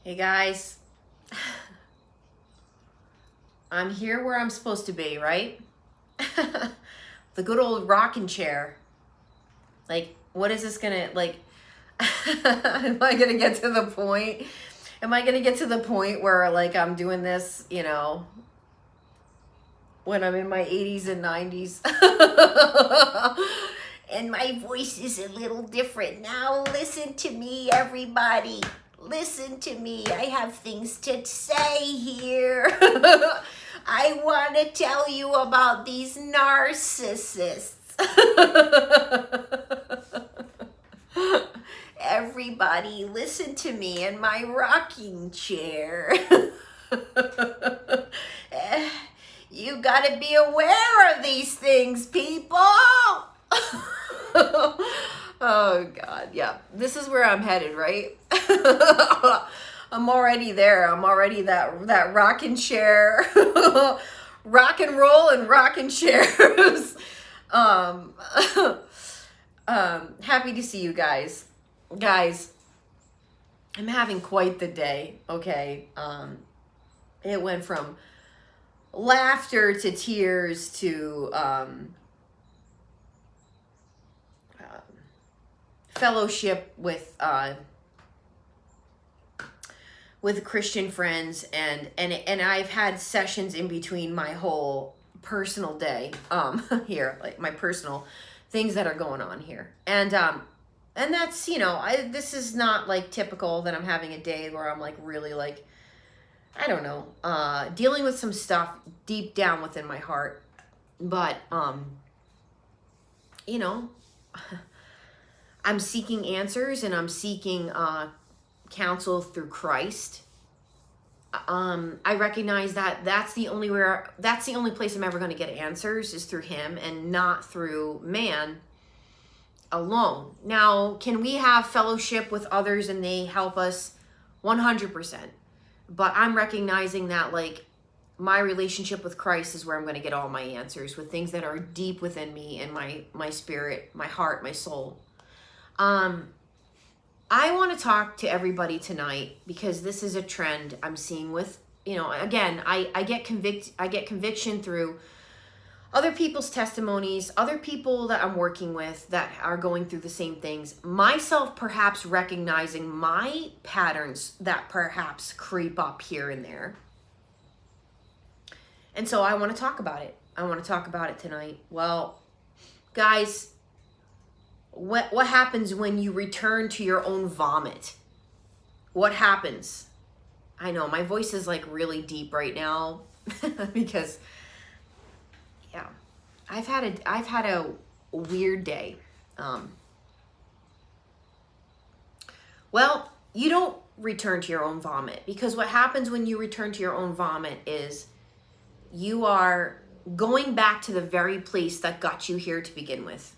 Hey guys, I'm here where I'm supposed to be, right? The good old rocking chair. Like, what is this gonna, like, am I gonna get to the point? Am I gonna get to the point where, like, I'm doing this, when I'm in my 80s and 90s? And my voice is a little different. Now, listen to me, everybody. Listen to me. I have things to say here. I want to tell you about these narcissists. Everybody, listen to me in my rocking chair. You gotta be aware of these things, people. Oh God, yeah. This is where I'm headed, right? I'm already there. I'm already that rocking chair, rock and roll and rocking chairs. Um, happy to see you guys. Guys, I'm having quite the day. Okay. It went from laughter to tears to fellowship with Christian friends, and I've had sessions in between my whole personal day here, like my personal things that are going on here, and that's, this is not like typical that I'm having a day where I'm like really like, I don't know, dealing with some stuff deep down within my heart, but you know I'm seeking answers, and I'm seeking counsel through Christ. I recognize that that's the only place I'm ever going to get answers is through Him, and not through man alone. Now, can we have fellowship with others and they help us? 100%. But I'm recognizing that, like, my relationship with Christ is where I'm going to get all my answers, with things that are deep within me and my spirit, my heart, my soul. I want to talk to everybody tonight because this is a trend I'm seeing with, again, I get conviction through other people's testimonies, other people that I'm working with that are going through the same things, myself perhaps recognizing my patterns that perhaps creep up here and there. And so I want to talk about it. I want to talk about it tonight. Well, guys, what happens when you return to your own vomit? What happens? I know my voice is like really deep right now because yeah, I've had a weird day. Well, you don't return to your own vomit, because what happens when you return to your own vomit is you are going back to the very place that got you here to begin with.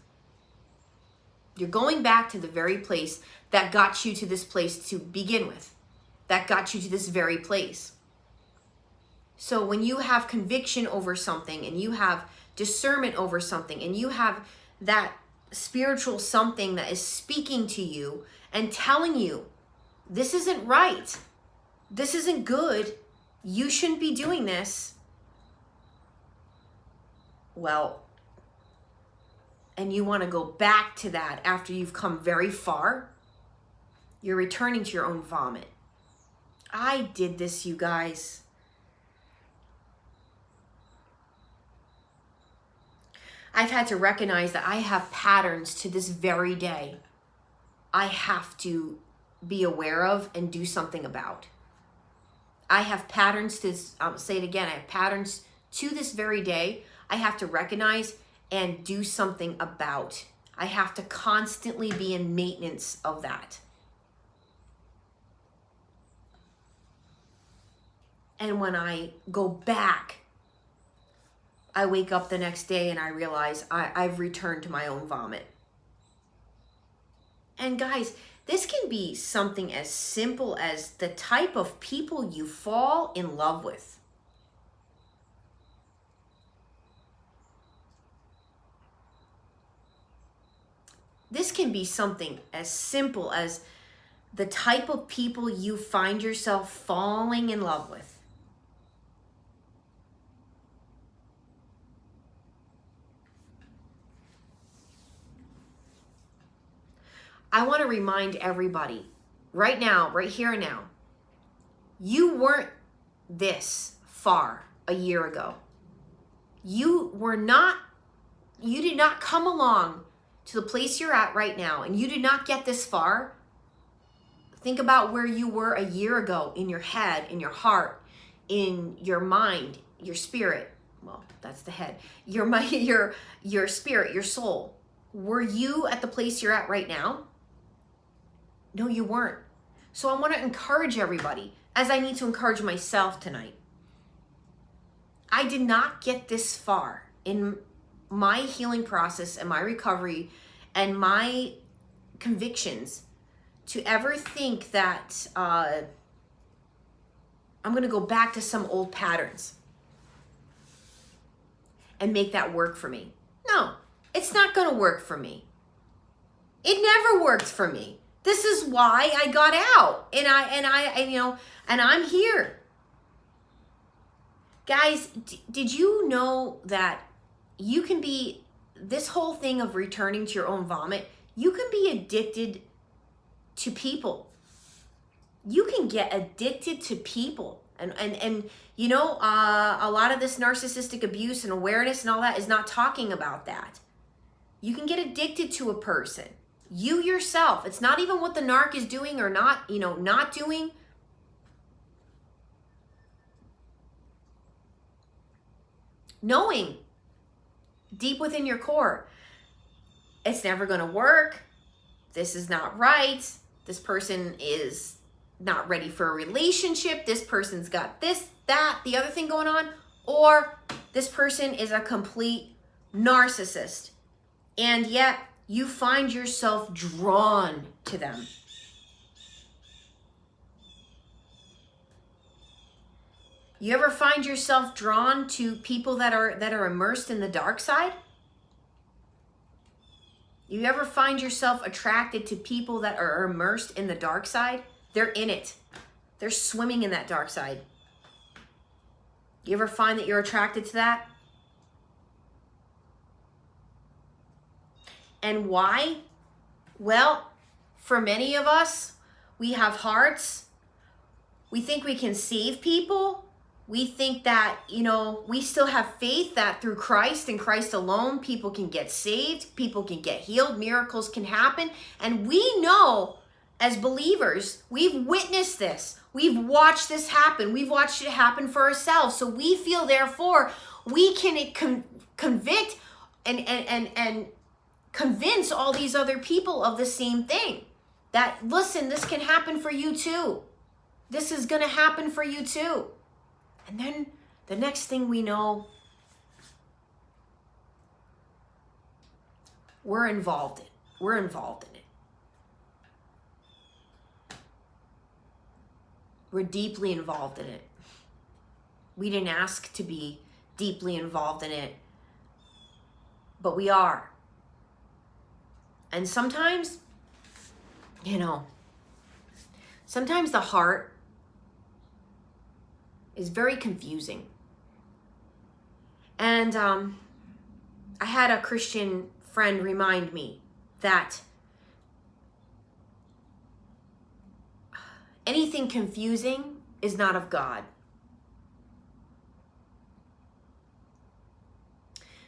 You're going back to the very place that got you to this place to begin with, that got you to this very place. So when you have conviction over something, and you have discernment over something, and you have that spiritual something that is speaking to you and telling you, this isn't right, this isn't good, you shouldn't be doing this, well, and you want to go back to that after you've come very far, you're returning to your own vomit. I did this, you guys. I've had to recognize that I have patterns to this very day I have to be aware of and do something about. I have patterns to, I'll say it again, I have patterns to this very day I have to recognize and do something about. I have to constantly be in maintenance of that. And when I go back, I wake up the next day and I realize I've returned to my own vomit. And guys, this can be something as simple as the type of people you fall in love with. This can be something as simple as the type of people you find yourself falling in love with. I want to remind everybody right now, right here and now, you weren't this far a year ago. You did not come along to the place you're at right now, and you did not get this far. Think about where you were a year ago in your head, in your heart, in your mind, your spirit. Well, that's the head. Your mind, your spirit, your soul. Were you at the place you're at right now? No, you weren't. So I want to encourage everybody, as I need to encourage myself tonight. I did not get this far in my healing process and my recovery and my convictions to ever think that I'm going to go back to some old patterns and make that work for me. No, it's not going to work for me. It never worked for me. This is why I got out, and I'm here. Guys, did you know that you can be, this whole thing of returning to your own vomit, you can be addicted to people. You can get addicted to people. And a lot of this narcissistic abuse and awareness and all that is not talking about that. You can get addicted to a person. You yourself, it's not even what the narc is doing or not doing. Knowing deep within your core, it's never going to work. This is not right. This person is not ready for a relationship. This person's got this, that, the other thing going on. Or this person is a complete narcissist. And yet you find yourself drawn to them. You ever find yourself drawn to people that are immersed in the dark side? You ever find yourself attracted to people that are immersed in the dark side? They're in it. They're swimming in that dark side. You ever find that you're attracted to that? And why? Well, for many of us, we have hearts. We think we can save people. We think that, we still have faith that through Christ and Christ alone, people can get saved, people can get healed, miracles can happen. And we know as believers, we've witnessed this. We've watched this happen. We've watched it happen for ourselves. So we feel, therefore, we can convict and convince all these other people of the same thing. That, listen, this can happen for you too. This is going to happen for you too. And then the next thing we know, we're involved in it. We're deeply involved in it. We didn't ask to be deeply involved in it, but we are. And sometimes, sometimes the heart is very confusing. And I had a Christian friend remind me that anything confusing is not of God.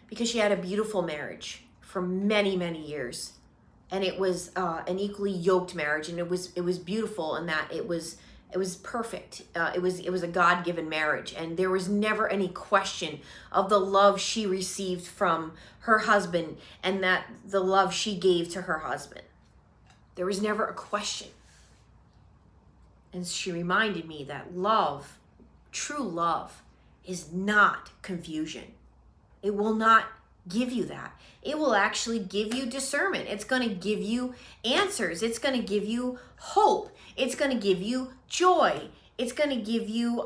Because she had a beautiful marriage for many, many years. And it was an equally yoked marriage, and it was beautiful in that it was perfect. It was a God-given marriage, and there was never any question of the love she received from her husband and that the love she gave to her husband. There was never a question. And she reminded me that love, true love, is not confusion. It will not give you that. It will actually give you discernment. It's going to give you answers. It's going to give you hope. It's going to give you joy. It's going to give you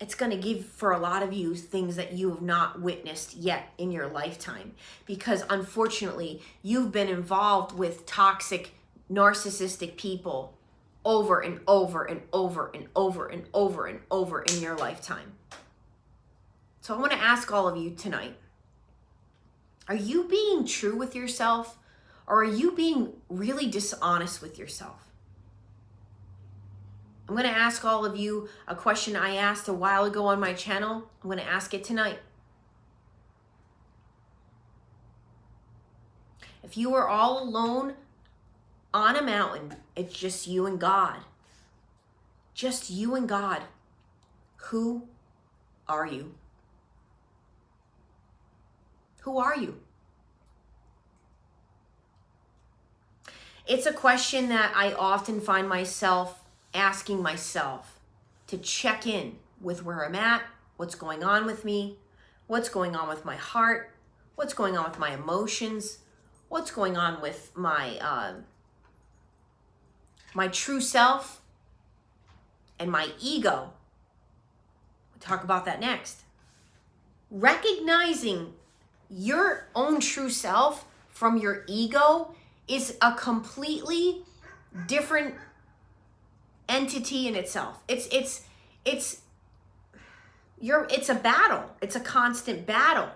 it's going to give for a lot of you things that you have not witnessed yet in your lifetime, because unfortunately you've been involved with toxic, narcissistic people over and over and over and over and over and over in your lifetime. So I want to ask all of you tonight, are you being true with yourself, or are you being really dishonest with yourself? I'm going to ask all of you a question I asked a while ago on my channel. I'm going to ask it tonight. If you were all alone on a mountain, it's just you and God. Just you and God. Who are you? Who are you? It's a question that I often find myself asking myself to check in with where I'm at, what's going on with me, what's going on with my heart, what's going on with my emotions, what's going on with my my true self and my ego. We'll talk about that next. Recognizing your own true self from your ego is a completely different entity in itself. It's a battle. It's a constant battle.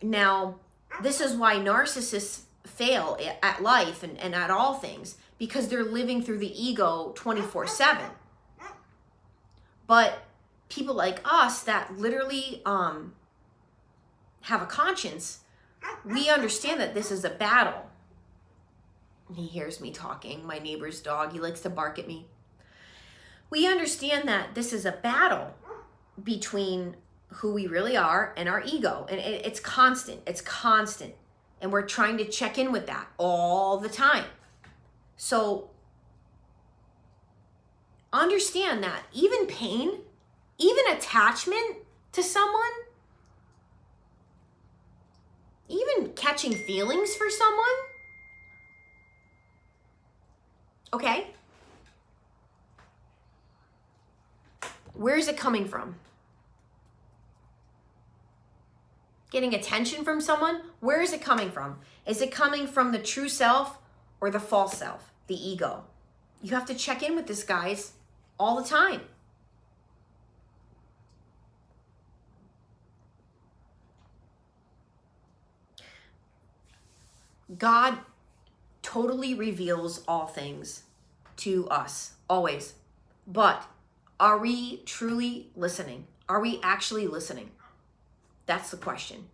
Now, this is why narcissists fail at life and at all things, because they're living through the ego 24/7. But people like us that literally have a conscience, we understand that this is a battle. He hears me talking. My neighbor's dog, he likes to bark at me. We understand that this is a battle between who we really are and our ego. And it's constant. It's constant. And we're trying to check in with that all the time. So understand that even pain, even attachment to someone, even catching feelings for someone, okay? Where is it coming from? Getting attention from someone, where is it coming from? Is it coming from the true self or the false self, the ego? You have to check in with this, guys, all the time. God totally reveals all things to us, always. But are we truly listening? Are we actually listening? That's the question.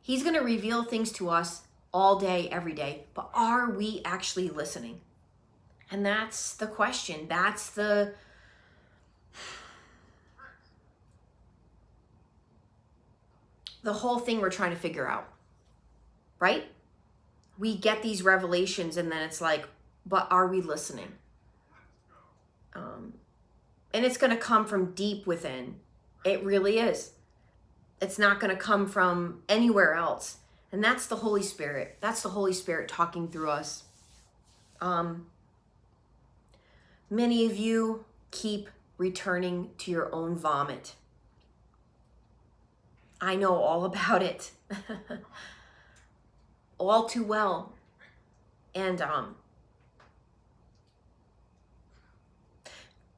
He's going to reveal things to us all day, every day, but are we actually listening? And that's the question. That's the whole thing we're trying to figure out, right? We get these revelations and then it's like, but are we listening? And it's going to come from deep within. It really is. It's not going to come from anywhere else. And that's the Holy Spirit. That's the Holy Spirit talking through us. Many of you keep returning to your own vomit. I know all about it. All too well. And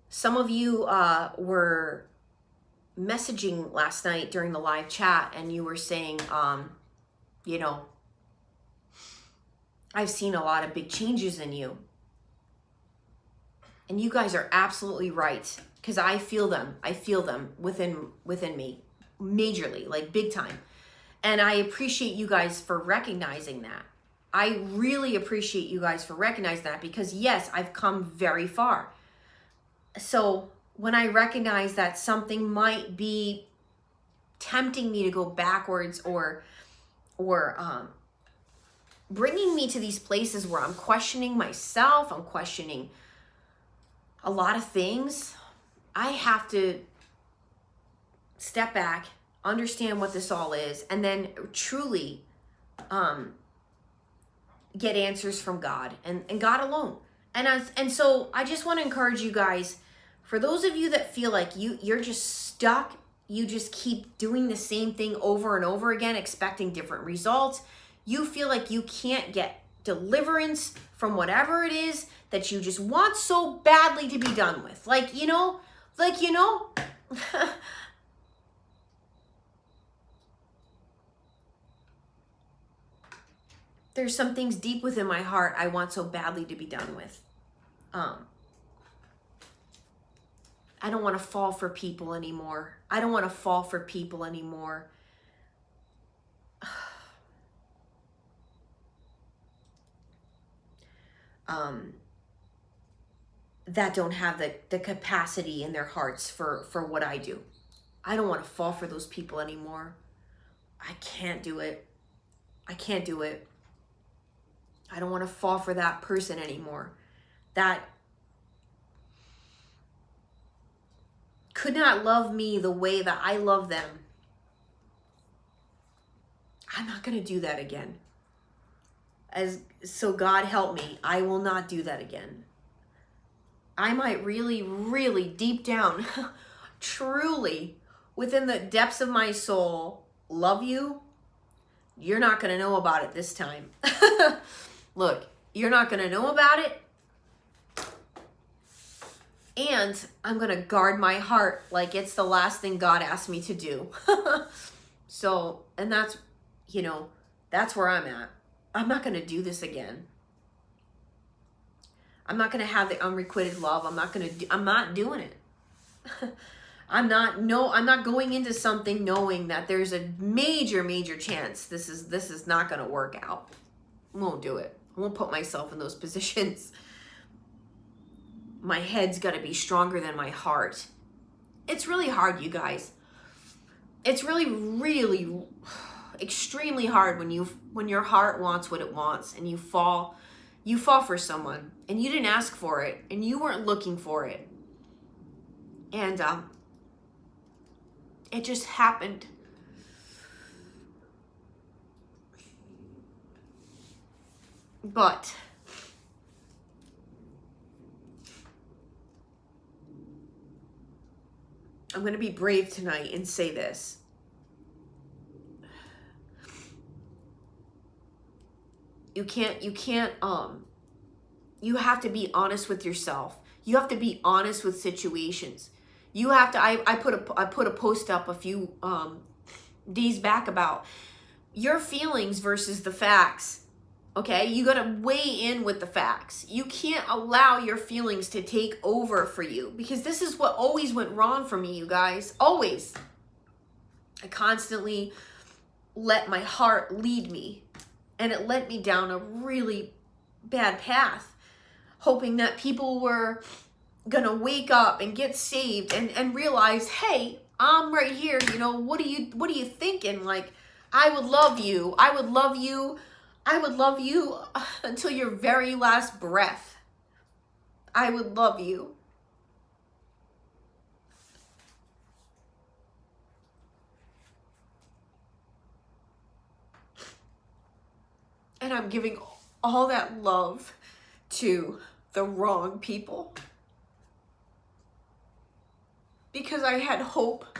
some of you were messaging last night during the live chat, and you were saying, you know, I've seen a lot of big changes in you. And you guys are absolutely right, because I feel them. I feel them within me, majorly, like big time. And I appreciate you guys for recognizing that. I really appreciate you guys for recognizing that, because yes, I've come very far. So when I recognize that something might be tempting me to go backwards or bringing me to these places where I'm questioning myself, I'm questioning a lot of things, I have to step back, understand what this all is, and then truly get answers from God and God alone. And so I just want to encourage you guys, for those of you that feel like you're just stuck. You just keep doing the same thing over and over again, expecting different results. You feel like you can't get deliverance from whatever it is that you just want so badly to be done with. Like, you know, there's some things deep within my heart I want so badly to be done with. I don't want to fall for people anymore. I don't want to fall for people anymore. That don't have the capacity in their hearts for what I do. I don't want to fall for those people anymore. I can't do it. I can't do it. I don't want to fall for that person anymore. That could not love me the way that I love them. I'm not going to do that again. So God help me, I will not do that again. I might really, really deep down, truly, within the depths of my soul, love you. You're not going to know about it this time. Look, you're not going to know about it. And I'm going to guard my heart like it's the last thing God asked me to do. So, and that's, you know, that's where I'm at. I'm not going to do this again. I'm not going to have the unrequited love. I'm not doing it. I'm not going into something knowing that there's a major, major chance this is not going to work out. I won't do it. I won't put myself in those positions. My head's got to be stronger than my heart. It's really hard, you guys. It's really, really extremely hard when your heart wants what it wants and you fall for someone and you didn't ask for it and you weren't looking for it. And it just happened. But I'm going to be brave tonight and say this. You have to be honest with yourself. You have to be honest with situations. You have to, I put a post up a few days back about your feelings versus the facts. Okay, you got to weigh in with the facts. You can't allow your feelings to take over for you, because this is what always went wrong for me, you guys. Always. I constantly let my heart lead me, and it led me down a really bad path, hoping that people were going to wake up and get saved and realize, hey, I'm right here. You know, what are you thinking? Like, I would love you. I would love you until your very last breath. I would love you. And I'm giving all that love to the wrong people. Because I had hope.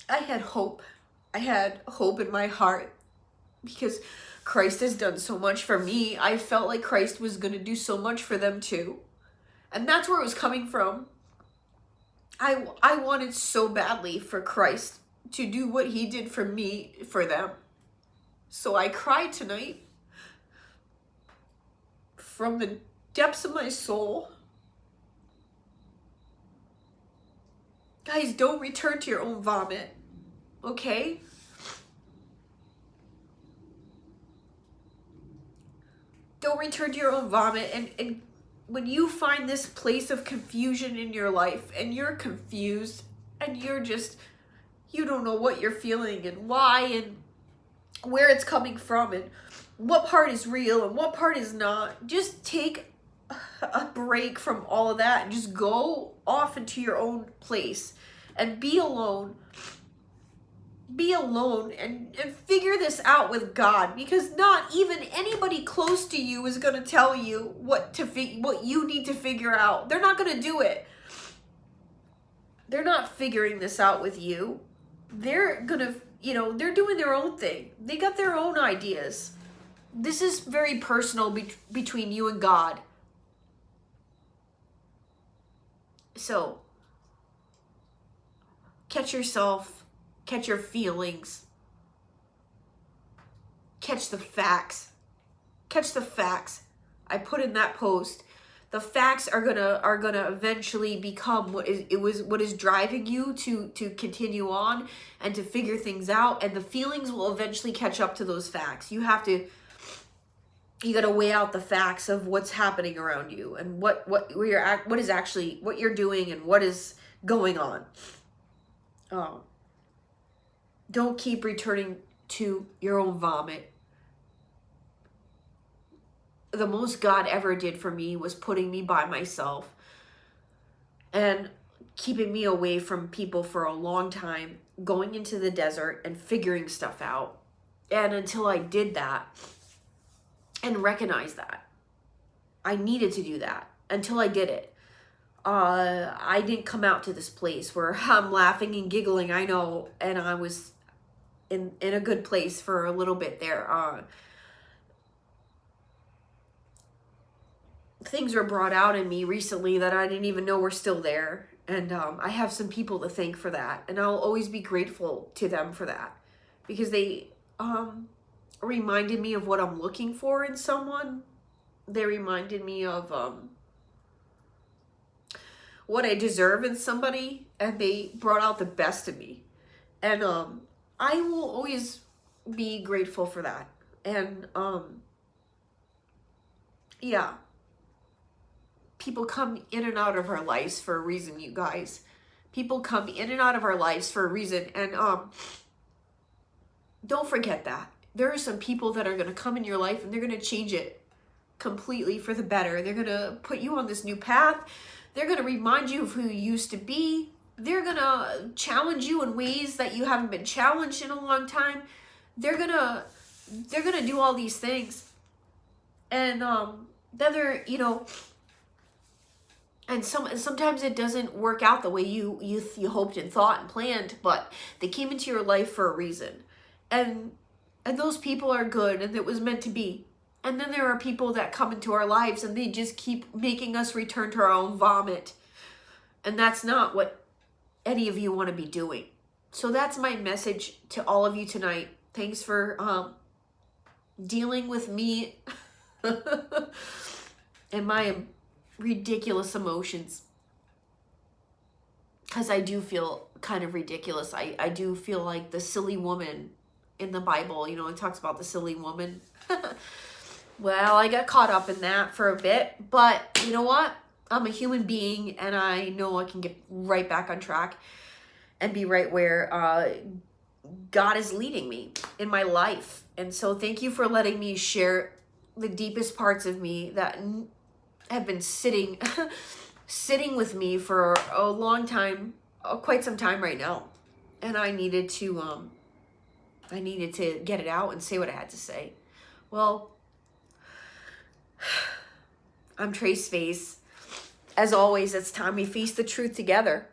I had hope. I had hope in my heart. Because Christ has done so much for me. I felt like Christ was going to do so much for them too. And that's where it was coming from. I wanted so badly for Christ to do what he did for me, for them. So I cried tonight from the depths of my soul. Guys, don't return to your own vomit, okay? Don't return to your own vomit. And when you find this place of confusion in your life and you're confused and you don't know what you're feeling and why and where it's coming from and what part is real and what part is not, just take a break from all of that and just go off into your own place and be alone. Be alone and figure this out with God, because not even anybody close to you is going to tell you what you need to figure out. They're not going to do it. They're not figuring this out with you. They're gonna, they're doing their own thing. They got their own ideas. This is very personal between you and God. So, catch yourself, catch your feelings, catch the facts. Catch the facts. I put in that post. The facts are gonna eventually become what is driving you to continue on and to figure things out, and the feelings will eventually catch up to those facts. You gotta weigh out the facts of what's happening around you and what you're doing and what is going on. Don't keep returning to your own vomit. The most God ever did for me was putting me by myself and keeping me away from people for a long time, going into the desert and figuring stuff out. And until I did that and recognized that I needed to do that, until I did it, I didn't come out to this place where I'm laughing and giggling, I know, and I was in a good place for a little bit there. Things were brought out in me recently that I didn't even know were still there. And I have some people to thank for that. And I'll always be grateful to them for that. Because they reminded me of what I'm looking for in someone. They reminded me of what I deserve in somebody. And they brought out the best in me. And I will always be grateful for that. And yeah. People come in and out of our lives for a reason, you guys. People come in and out of our lives for a reason. And don't forget that. There are some people that are going to come in your life and they're going to change it completely for the better. They're going to put you on this new path. They're going to remind you of who you used to be. They're going to challenge you in ways that you haven't been challenged in a long time. They're going to do all these things. And then they're, and sometimes it doesn't work out the way you hoped and thought and planned, but they came into your life for a reason. And those people are good, and it was meant to be. And then there are people that come into our lives and they just keep making us return to our own vomit. And that's not what any of you want to be doing. So that's my message to all of you tonight. Thanks for dealing with me and my ridiculous emotions, because I do feel kind of ridiculous. I do feel like the silly woman in the Bible, it talks about the silly woman. Well, I got caught up in that for a bit, but you know what? I'm a human being, and I know I can get right back on track and be right where God is leading me in my life. And so thank you for letting me share the deepest parts of me that have been sitting with me for a long time, quite some time right now. And I needed to get it out and say what I had to say. Well, I'm Trace Face. As always, it's time we face the truth together.